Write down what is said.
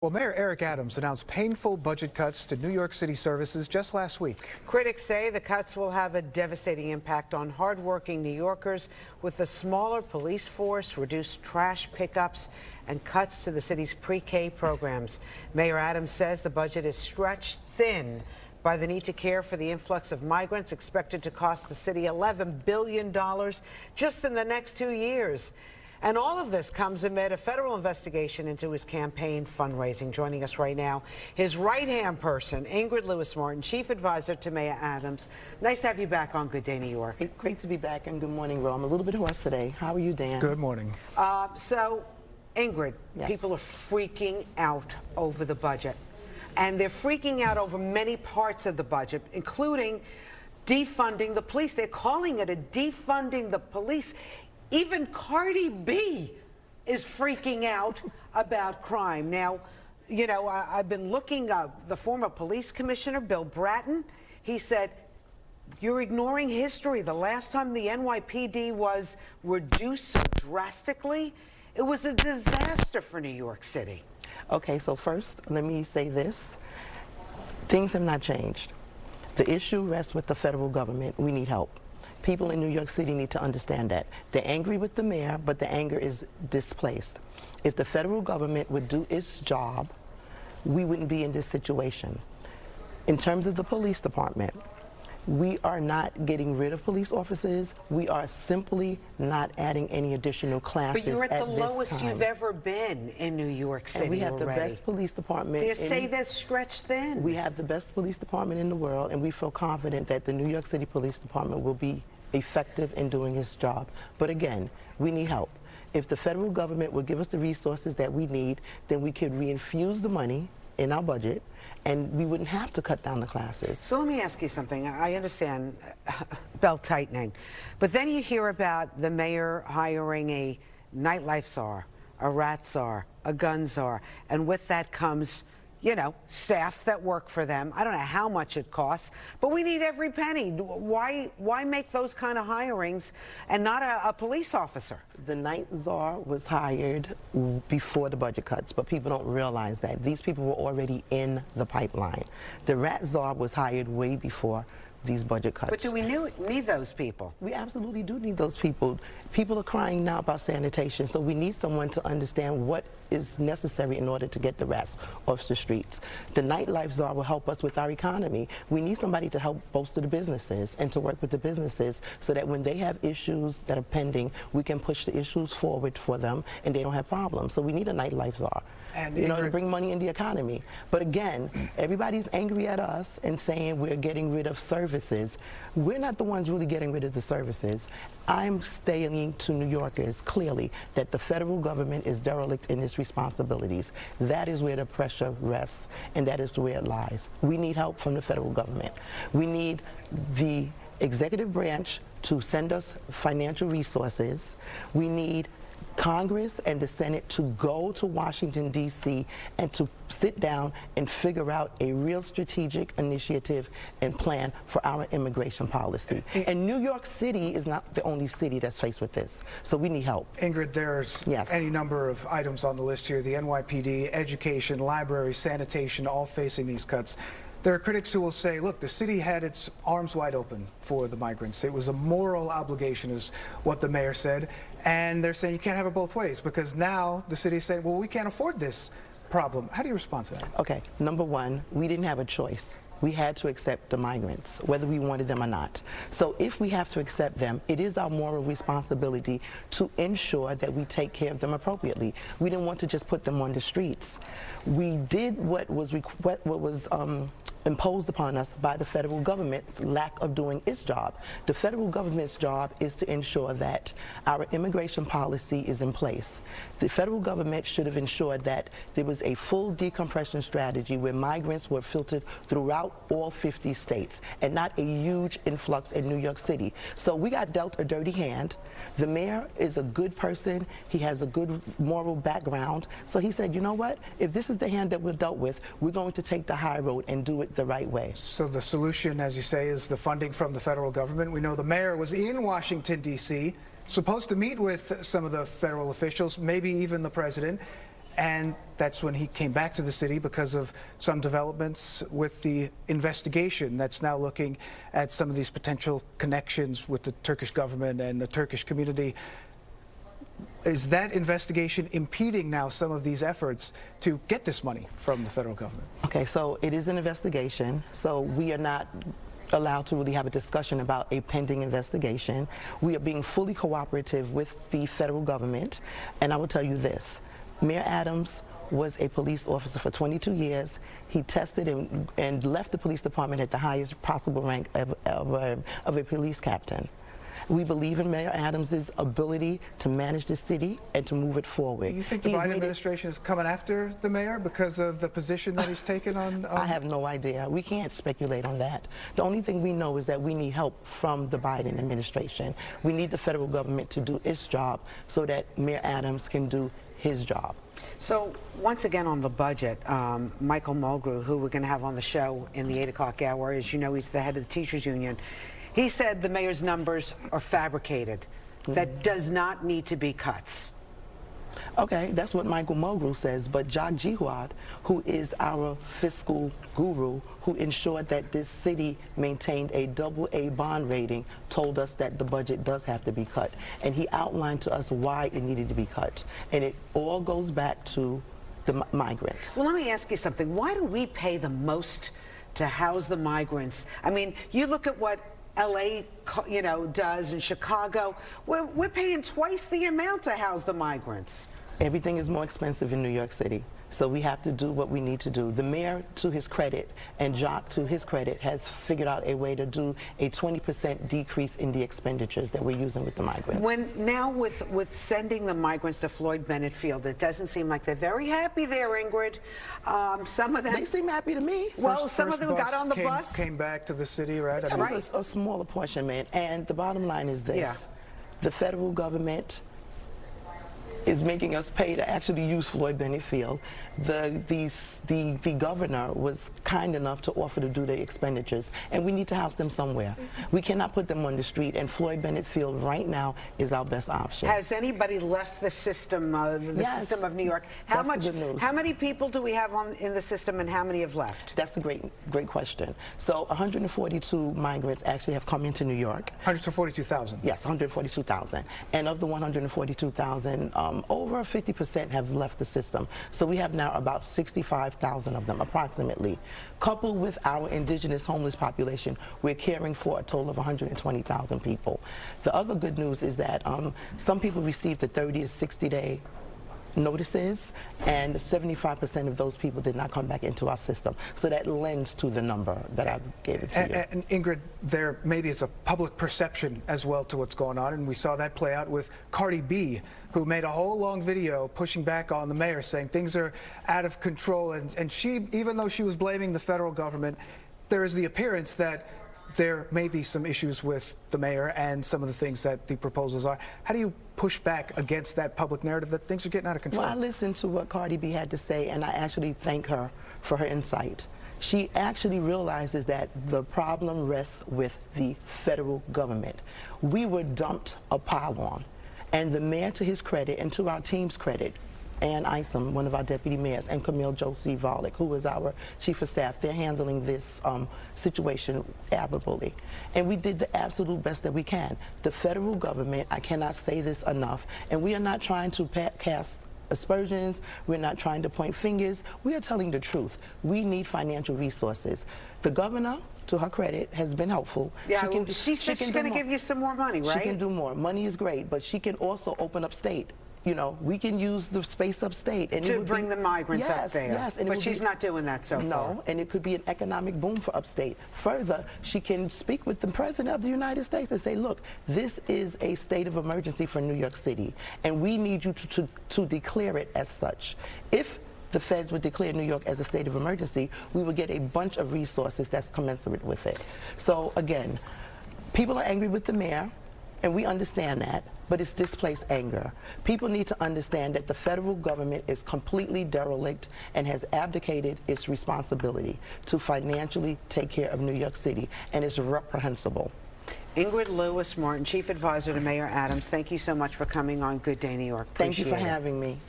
Well, Mayor Eric Adams announced painful budget cuts to New York City services just last week. Critics say the cuts will have a devastating impact on hardworking New Yorkers with a smaller police force, reduced trash pickups, and cuts to the city's pre-K programs. Mayor Adams says the budget is stretched thin by the need to care for the influx of migrants expected to cost the city $11 billion just in the next 2 years. And all of this comes amid a federal investigation into his campaign fundraising. Joining us right now, his right-hand person, Ingrid Lewis-Martin, chief advisor to Mayor Adams. Nice to have you back on Good Day New York. Hey, great to be back, and good morning, Ro. I'm a little bit hoarse today. How are you, Dan? Good morning. So, Ingrid, Yes. people are freaking out over the budget. And they're freaking out over many parts of the budget, including defunding the police. They're calling it a defunding the police. Even Cardi B is freaking out about crime. Now, you know, I've been looking at the former police commissioner, Bill Bratton. He said, you're ignoring history. The last time the NYPD was reduced so drastically, it was a disaster for New York City. Okay, so first, let me say this. Things have not changed. The issue rests with the federal government. We need help. People in New York City need to understand that. They're angry with the mayor, but the anger is displaced. If the federal government would do its job, we wouldn't be in this situation. In terms of the police department, we are not getting rid of police officers. We are simply not adding any additional classes. But you're at the lowest time. you've ever been in New York City. And we have already. the best police department. They say they're stretched thin. We have the best police department in the world, and we feel confident that the New York City Police Department will be effective in doing its job. But again, we need help. If the federal government would give us the resources that we need, then we could reinfuse the money in our budget, and we wouldn't have to cut down the classes. So let me ask you something. I understand belt tightening, but then you hear about the mayor hiring a nightlife czar, a rat czar, a gun czar, and with that comes, you know, staff that work for them. I don't know how much it costs, but we need every penny. Why make those kind of hirings and not a police officer? The night czar was hired before the budget cuts, but people don't realize that. These people were already in the pipeline. The rat czar was hired way before these budget cuts. But do we need those people? We absolutely do need those people. People are crying now about sanitation, so we need someone to understand what is necessary in order to get the rats off the streets. The nightlife czar will help us with our economy. We need somebody to help bolster the businesses and to work with the businesses so that when they have issues that are pending, we can push the issues forward for them and they don't have problems. So we need a nightlife czar, And you know, to bring money in the economy. But again, everybody's angry at us and saying we're getting rid of services. We're not the ones really getting rid of the services. I'm stating to New Yorkers clearly that the federal government is derelict in its responsibilities. That is where the pressure rests, and that is where it lies. We need help from the federal government. We need the executive branch to send us financial resources. We need Congress and the Senate to go to Washington, D.C. and to sit down and figure out a real strategic initiative and plan for our immigration policy. And New York City is not the only city that's faced with this, so we need help. Ingrid, there's any number of items on the list here. The NYPD, education, library, sanitation, all facing these cuts. There are critics who will say, look, the city had its arms wide open for the migrants. It was a moral obligation, is what the mayor said. And they're saying you can't have it both ways because now the city is saying, well, we can't afford this problem. How do you respond to that? Okay, number one, we didn't have a choice. We had to accept the migrants, whether we wanted them or not. So if we have to accept them, it is our moral responsibility to ensure that we take care of them appropriately. We didn't want to just put them on the streets. We did what was imposed upon us by the federal government's lack of doing its job. The federal government's job is to ensure that our immigration policy is in place. The federal government should have ensured that there was a full decompression strategy where migrants were filtered throughout all 50 states and not a huge influx in New York City. So we got dealt a dirty hand. The mayor is a good person. He has a good moral background. So he said, you know what? If this is the hand that we're dealt with, we're going to take the high road and do it the right way. So the solution, as you say, is the funding from the federal government. We know the mayor was in Washington, D.C., supposed to meet with some of the federal officials, maybe even the president. And that's when he came back to the city because of some developments with the investigation that's now looking at some of these potential connections with the Turkish government and the Turkish community. Is that investigation impeding now some of these efforts to get this money from the federal government? Okay, so it is an investigation, so we are not allowed to really have a discussion about a pending investigation. We are being fully cooperative with the federal government, and I will tell you this. Mayor Adams was a police officer for 22 years. He tested and left the police department at the highest possible rank of a police captain. We believe in Mayor Adams' ability to manage the city and to move it forward. You think the Biden administration is coming after the mayor because of the position that he's taken on? I have no idea. We can't speculate on that. The only thing we know is that we need help from the Biden administration. We need the federal government to do its job so that Mayor Adams can do his job. So once again on the budget, Michael Mulgrew, who we're going to have on the show in the 8 o'clock hour, as you know, he's the head of the teachers union. He said the mayor's numbers are fabricated. That does not need to be cuts. Okay, that's what Michael Mulgrew says, but Jacques Jihad, who is our fiscal guru, who ensured that this city maintained a AA bond rating, told us that the budget does have to be cut. And he outlined to us why it needed to be cut. And it all goes back to the migrants. Well, let me ask you something. Why do we pay the most to house the migrants? I mean, you look at what LA, does, and Chicago. We're paying twice the amount to house the migrants. Everything is more expensive in New York City, so we have to do what we need to do. The mayor, to his credit, and Jacques, to his credit, has figured out a way to do a 20% decrease in the expenditures that we're using with the migrants. Now with sending the migrants to Floyd Bennett Field, it doesn't seem like they're very happy there, Ingrid. Some of them... They seem happy to me. Well, some of them got on the bus. Came back to the city, right? That was a small apportionment, and the bottom line is this. Yeah. The federal government is making us pay to actually use Floyd Bennett Field. The governor was kind enough to offer to do the expenditures, and we need to house them somewhere. We cannot put them on the street, and Floyd Bennett Field right now is our best option. Has anybody left the system, Yes. system of New York? How many people do we have in the system, and how many have left? That's a great question. So 142 migrants actually have come into New York. 142,000. Yes, 142,000. And of the 142,000, over 50% have left the system. So we have now about 65,000 of them, approximately. Coupled with our indigenous homeless population, we're caring for a total of 120,000 people. The other good news is that some people received the 30 to 60-day notices, and 75% of those people did not come back into our system. So that lends to the number that I gave it to you. And Ingrid, there maybe is a public perception as well to what's going on, and we saw that play out with Cardi B, who made a whole long video pushing back on the mayor, saying things are out of control, and she, even though she was blaming the federal government, there is the appearance that there may be some issues with the mayor and some of the things that the proposals are. How do you push back against that public narrative that things are getting out of control? Well, I listened to what Cardi B had to say, and I actually thank her for her insight. She actually realizes that the problem rests with the federal government. We were dumped a pile on, and the mayor, to his credit and to our team's credit, Ann Isom, one of our deputy mayors, and Camille Josie Volek, who is our chief of staff, they're handling this situation admirably. And we did the absolute best that we can. The federal government, I cannot say this enough, and we are not trying to cast aspersions, we're not trying to point fingers, we are telling the truth. We need financial resources. The governor, to her credit, has been helpful. Yeah, she said she's going to give you some more money, right? She can do more. Money is great, but she can also open up state. You know, we can use the space upstate. And to bring the migrants up there. Yes, and but she's not doing that so far. No, and it could be an economic boom for upstate. Further, she can speak with the President of the United States and say, look, this is a state of emergency for New York City, and we need you to declare it as such. If the feds would declare New York as a state of emergency, we would get a bunch of resources that's commensurate with it. So again, people are angry with the mayor, and we understand that, but it's displaced anger. People need to understand that the federal government is completely derelict and has abdicated its responsibility to financially take care of New York City, and it's reprehensible. Ingrid Lewis-Martin, Chief Advisor to Mayor Adams, thank you so much for coming on Good Day New York. Thank you for having me.